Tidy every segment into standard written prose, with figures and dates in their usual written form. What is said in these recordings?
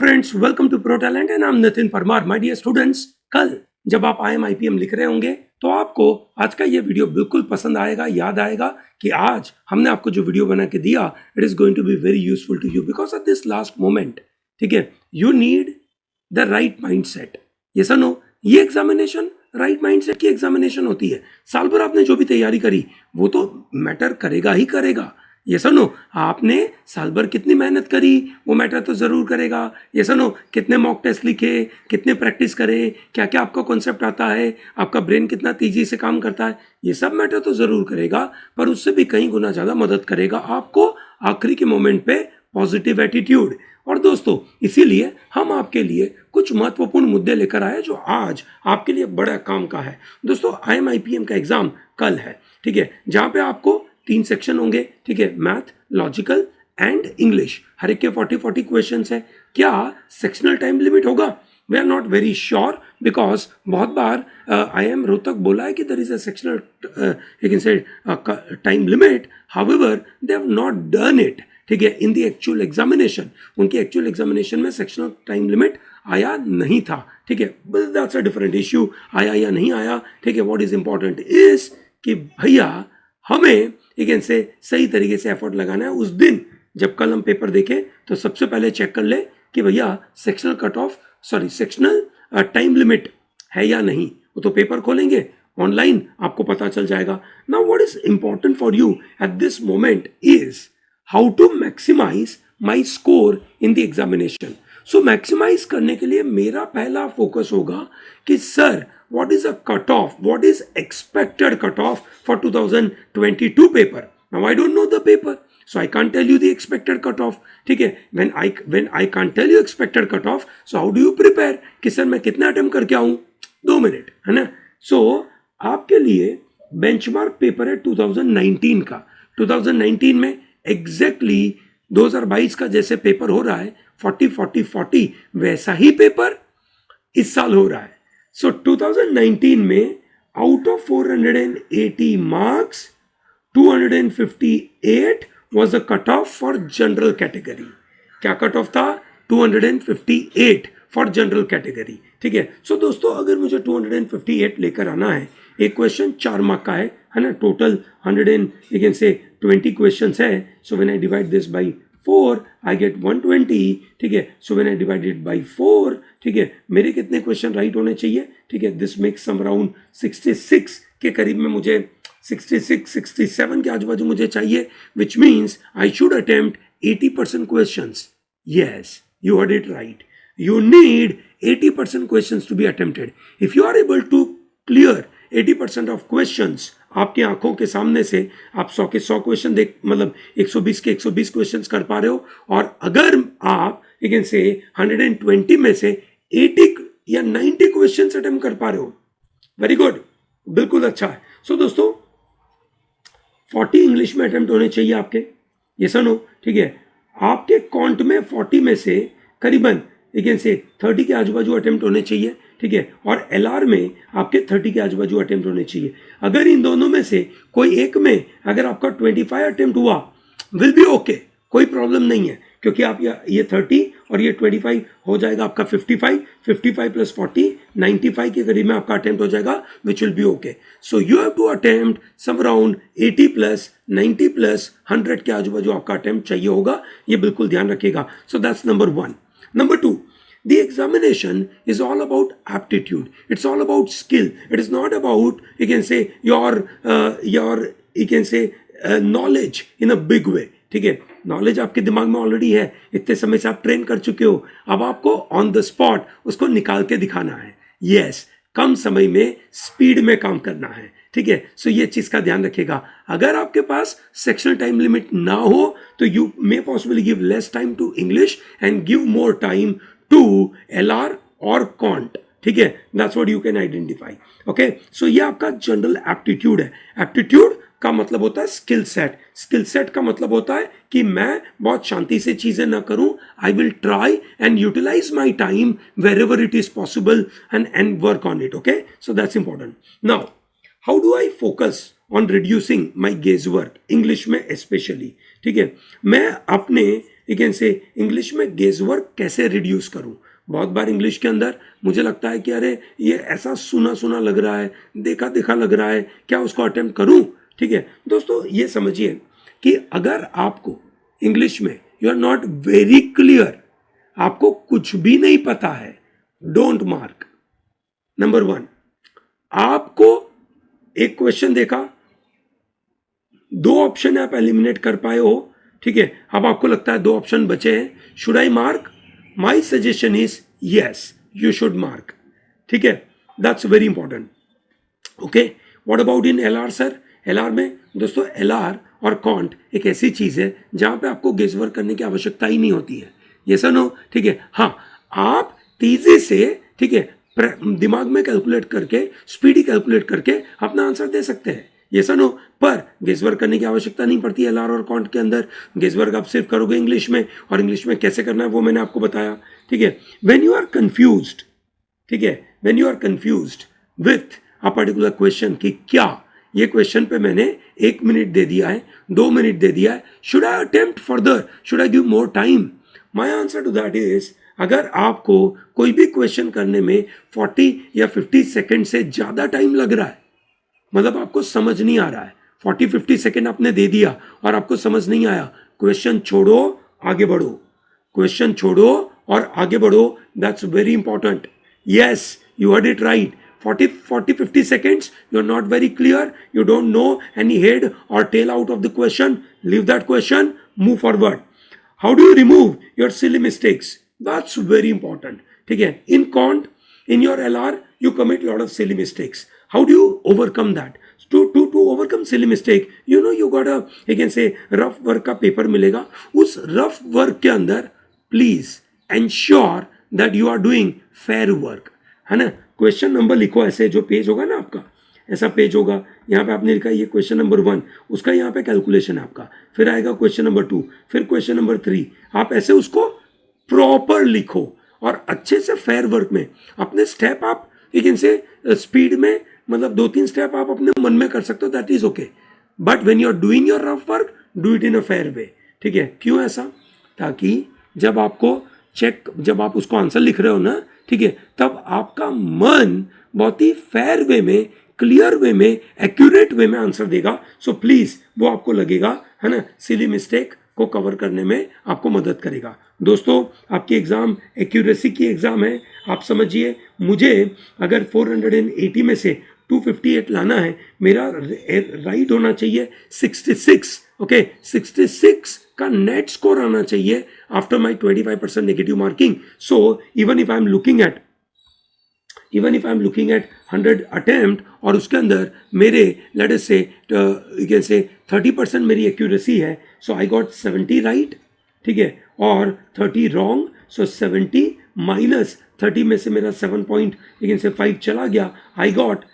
Friends, welcome to Pro Talent and I am Nitin Parmar. My dear students, कल जब आप IIM IPM लिख रहे होंगे तो आपको आज का ये वीडियो बिल्कुल पसंद आएगा, याद आएगा कि आज हमने आपको जो वीडियो बना के दिया, it is going to be very useful to you because at this last moment, ठीक है, you need the right mindset. ये सुनो, ये एग्जामिनेशन राइट माइंडसेट की एग्जामिनेशन होती है। साल भर आपने जो भी तैयारी करी वो तो मैटर करेगा ही करेगा। ये सुनो, आपने साल भर कितनी मेहनत करी वो मैटर तो जरूर करेगा। ये सुनो, कितने मॉक टेस्ट लिखे, कितने प्रैक्टिस करे, क्या क्या आपका कॉन्सेप्ट आता है, आपका ब्रेन कितना तेजी से काम करता है, ये सब मैटर तो जरूर करेगा, पर उससे भी कई गुना ज्यादा मदद करेगा आपको आखिरी के मोमेंट पे पॉजिटिव एटीट्यूड। और दोस्तों, इसीलिए हम आपके लिए कुछ महत्वपूर्ण मुद्दे लेकर आए जो आज आपके लिए बड़ा काम का है। दोस्तों, IIM IPM का एग्जाम कल है, ठीक है, जहां पे आपको 3 सेक्शन होंगे, ठीक है, मैथ, लॉजिकल एंड इंग्लिश। हर एक के 40-40 क्वेश्चन है। क्या सेक्शनल टाइम लिमिट होगा? We are not very sure because बहुत बार IIM रोहतक बोला है कि there is a sectional you can say time limit, however they have not done it, ठीक है, इन द एक्चुअल एग्जामिनेशन। उनके एक्चुअल एग्जामिनेशन में सेक्शनल टाइम लिमिट आया नहीं था, ठीक है, but that's a different issue. आया या नहीं आया, ठीक है, व्हाट इज इंपॉर्टेंट इज कि भैया हमें एक से सही तरीके से एफर्ट लगाना है। उस दिन जब कल हम पेपर देखें तो सबसे पहले चेक कर ले कि भैया sectional cut off sectional time limit है या नहीं। वो तो पेपर खोलेंगे ऑनलाइन, आपको पता चल जाएगा। Now what is important for you at this moment is how to maximise my score in the examination. So maximise करने के लिए मेरा पहला फोकस होगा कि sir what is a cutoff, what is expected cutoff for 2022 paper. Now I don't know the paper, so I can't tell you the expected cutoff, ठीक है। when I can't tell you expected cutoff, so how do you prepare कि sir मैं कितना attempt करके आऊं? 2 minute, है ना। so आपके लिए बेंचमार्क पेपर है 2019 का। 2019 में एग्जैक्टली 2022 का जैसे पेपर हो रहा है 40-40-40, वैसा ही पेपर इस साल हो रहा है। So 2019 में out of 480 marks, 258 was a cutoff for general category. क्या cutoff था? 258 for general category, ठीक है। So दोस्तों, अगर मुझे 258 लेकर आना है, एक क्वेश्चन 4 मार्क का है ना, टोटल 120 क्वेश्चन है। So when I divide this by 4 I get 120, ठीक है। So when I divide it by 4, ठीक है, मेरे कितने क्वेश्चन राइट होने चाहिए, ठीक है, दिस मेक्स सम अराउंड 66 के करीब में, मुझे 66-67 के आजू बाजू मुझे चाहिए, which means I should attempt 80% questions. Yes, you heard it right, you need 80% questions to be attempted. If you are able to clear 80% of questions, आपकी आंखों के सामने से आप 100 के 100 क्वेश्चन देख, मतलब 120 के 120 क्वेश्चंस कर पा रहे हो, और अगर आप लेकिन से 120 में से 80 या 90 क्वेश्चन अटेम्प्ट कर पा रहे हो, वेरी गुड, बिल्कुल अच्छा है। सो दोस्तों, 40 इंग्लिश में अटेम्प्ट होने चाहिए आपके, ये सुनो, ठीक है। आपके कॉन्ट में 40 में से करीबन लेकिन से 30 के आजू बाजू अटेम्प्ट होने चाहिए, ठीक है, और LR में आपके 30 के आजू बाजू अटेम्प्ट होने चाहिए। अगर इन दोनों में से कोई एक में अगर आपका 25 अटेम्प्ट हुआ, विल बी ओके, कोई प्रॉब्लम नहीं है, क्योंकि आप ये 30 और ये 25 हो जाएगा आपका 55 प्लस 40 95 के करीब में आपका अटेम्प्ट हो जाएगा, which will be okay. So you have to attempt some around 80 plus 90 plus 100 के आजू बाजू आपका अटेम्प्ट चाहिए होगा, ये बिल्कुल ध्यान रखिएगा। So that's number 1। Number 2, the examination is all about aptitude. It's all about skill. It is not about, you can say, your you can say knowledge in a big way. ठीक है, knowledge आपके दिमाग में already है, इतने समय से आप ट्रेन कर चुके हो, अब आपको ऑन द स्पॉट उसको निकाल के दिखाना है। यस, कम समय में स्पीड में काम करना है, ठीक है। सो ये चीज का ध्यान रखिएगा। अगर आपके पास सेक्शनल टाइम लिमिट ना हो तो you may possibly give less time to English and give more time to LR और कॉन्ट, ठीक है, that's what you can identify. Okay, so ये आपका जनरल एप्टीट्यूड है। एप्टीट्यूड का मतलब होता है स्किल सेट। स्किल सेट का मतलब होता है कि मैं बहुत शांति से चीजें ना करूं, I will try and utilise my time wherever it is possible and work on it. Okay, so that's important. Now how do I focus on reducing my guesswork, English में especially, ठीक है। मैं अपने you can से English में गेसवर्क कैसे reduce करूं। बहुत बार इंग्लिश के अंदर मुझे लगता है कि अरे ये ऐसा सुना सुना लग रहा है, देखा देखा लग रहा है, क्या उसको अटेम्प्ट करूं। ठीक है दोस्तों, ये समझिए कि अगर आपको इंग्लिश में you are not very clear, आपको कुछ भी नहीं पता है, डोंट मार्क। नंबर 1, आपको एक क्वेश्चन देखा, 2 ऑप्शन आप एलिमिनेट कर पाए हो, ठीक है, अब आपको लगता है 2 ऑप्शन बचे हैं, should I mark? My suggestion is yes, you should mark. ठीक है, that's very important. Okay, what about in LR sir? LR में दोस्तों एलआर और कॉन्ट एक ऐसी चीज है जहां पे आपको गेसवर्क करने की आवश्यकता ही नहीं होती है। ये सुनो, ठीक है, हाँ आप तेजी से, ठीक है, दिमाग में कैलकुलेट करके, स्पीडी कैलकुलेट करके अपना आंसर दे सकते हैं, ये सुनो, पर गेसवर्क करने की आवश्यकता नहीं पड़ती एलआर और कॉन्ट के अंदर। गेसवर्क आप सिर्फ करोगे इंग्लिश में, और इंग्लिश में कैसे करना है वो मैंने आपको बताया। ठीक है, व्हेन यू आर कंफ्यूज्ड, ठीक है, when you are confused with a particular question कि क्या ये क्वेश्चन पे मैंने 1 मिनट दे दिया है, 2 मिनट दे दिया है, should I attempt further, should I give more time? My answer to that is, अगर आपको कोई भी क्वेश्चन करने में 40 या 50 सेकेंड से ज्यादा टाइम लग रहा है, मतलब आपको समझ नहीं आ रहा है, 40-50 सेकेंड आपने दे दिया और आपको समझ नहीं आया, क्वेश्चन छोड़ो, आगे बढ़ो, क्वेश्चन छोड़ो और आगे बढ़ो। That's very important. Yes, you heard it right. 40-50 seconds, you're not very clear, you don't know any head or tail out of the question, leave that question, move forward. How do you remove your silly mistakes? That's very important. ठीक है, in quant, in your LR, you commit a lot of silly mistakes. How do you overcome that? To overcome silly mistake, you know, you got a, you can say, rough work का paper मिलेगा, उस rough work के अंदर please ensure that you are doing fair work, है ना। Question number लिखो, ऐसे जो पेज होगा ना आपका, ऐसा पेज होगा, यहाँ पे आपने लिखा ये क्वेश्चन नंबर 1, उसका यहाँ पे कैलकुलेशन है आपका, फिर आएगा क्वेश्चन नंबर 2, फिर क्वेश्चन नंबर 3, आप ऐसे उसको प्रॉपर लिखो और अच्छे से फेयर वर्क में अपने स्टेप आप, लेकिन से स्पीड में, मतलब 2-3 स्टेप आप अपने मन में कर सकते हो, that is okay, but when you are doing your rough work, do it in a fair way. ठीक है, क्यों ऐसा? ताकि जब आपको चेक, जब आप उसको आंसर लिख रहे हो ना, ठीक है, तब आपका मन बहुत ही फेयर वे में, क्लियर वे में, एक्यूरेट वे में आंसर देगा। सो प्लीज वो आपको लगेगा, है ना, सिली मिस्टेक को कवर करने में आपको मदद करेगा। दोस्तों, आपकी एग्जाम एक्यूरेसी की एग्जाम है, आप समझिए, मुझे अगर 480 में से 258 लाना है, मेरा राइट होना चाहिए 66, ओके, 66 का नेट स्कोर आना चाहिए after my 25% negative marking. So even if I am looking at 100 attempt और उसके अंदर मेरे लेट अस से यू कैन से 30% मेरी एक्यूरेसी है, सो आई गॉट 70 राइट, ठीक है, और 30 रॉन्ग, सो 70 माइनस 30 में से मेरा 7.5 चला गया, आई गॉट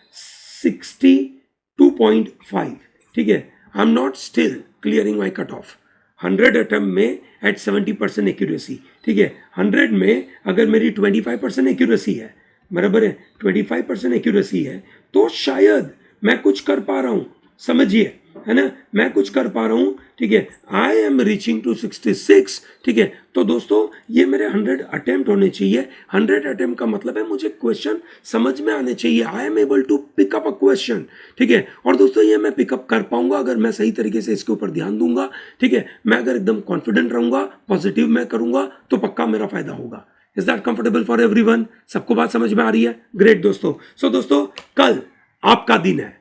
62.5। ठीक है, I am not still clearing my cut off 100 attempt में एट 70% एक्यूरेसी। ठीक है, 100 में अगर मेरी 25% एक्यूरेसी है, बराबर है, 25% एक्यूरेसी है, तो शायद मैं कुछ कर पा रहा हूं, समझिए, है ना, मैं कुछ कर पा रहा हूं। ठीक है, आई एम रीचिंग टू 66। ठीक है, तो दोस्तों ये मेरे 100 अटेम्प्ट होने चाहिए। 100 अटेम्प्ट का मतलब है मुझे क्वेश्चन समझ में आने चाहिए, I am able to pick up a question. ठीक है, और दोस्तों ये मैं पिकअप कर पाऊंगा अगर मैं सही तरीके से इसके ऊपर ध्यान दूंगा। ठीक है, मैं अगर एकदम कॉन्फिडेंट रहूंगा, पॉजिटिव मैं करूंगा, तो पक्का मेरा फायदा होगा। Is that comfortable for everyone? सबको बात समझ में आ रही है? ग्रेट दोस्तों। सो दोस्तों, कल आपका दिन है,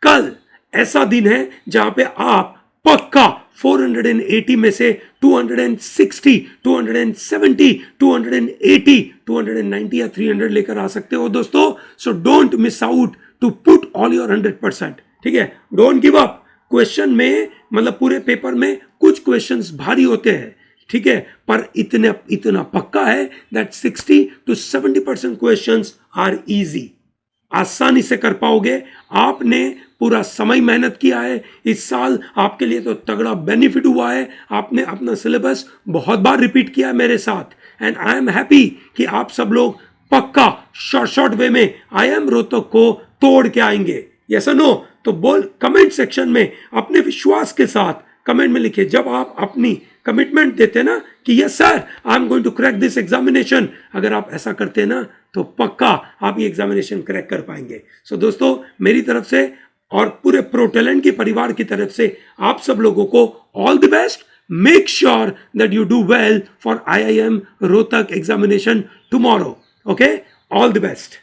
कल ऐसा दिन है जहां पे आप पक्का 480 में से 260, 270, 280, 290 या 300 लेकर आ सकते हो दोस्तों। So don't miss out to put all your 100%। ठीक है, डोंट गिव अप। क्वेश्चन में, मतलब पूरे पेपर में कुछ क्वेश्चंस भारी होते हैं, ठीक है, पर इतना पक्का है that 60 to 70% questions are easy, आसानी से कर पाओगे। आपने पूरा समय मेहनत किया है इस साल, आपके लिए तो तगड़ा बेनिफिट हुआ है, आपने अपना सिलेबस बहुत बार रिपीट किया है मेरे साथ, एंड आई एम हैप्पी कि आप सब लोग पक्का शॉर्ट वे में आई एम रोहतक को तोड़ के आएंगे। यस और नो? तो बोल कमेंट सेक्शन में अपने विश्वास के साथ कमेंट में लिखिए। जब आप अपनी कमिटमेंट देते ना कि yes sir I am going to crack this examination, अगर आप ऐसा करते हैं ना तो पक्का आप ये एग्जामिनेशन क्रैक कर पाएंगे। सो दोस्तों मेरी तरफ से और पूरे प्रो टैलेंट के परिवार की तरफ से आप सब लोगों को all the best. Make sure that you do well for IIM Rohtak examination tomorrow. Okay, all the best.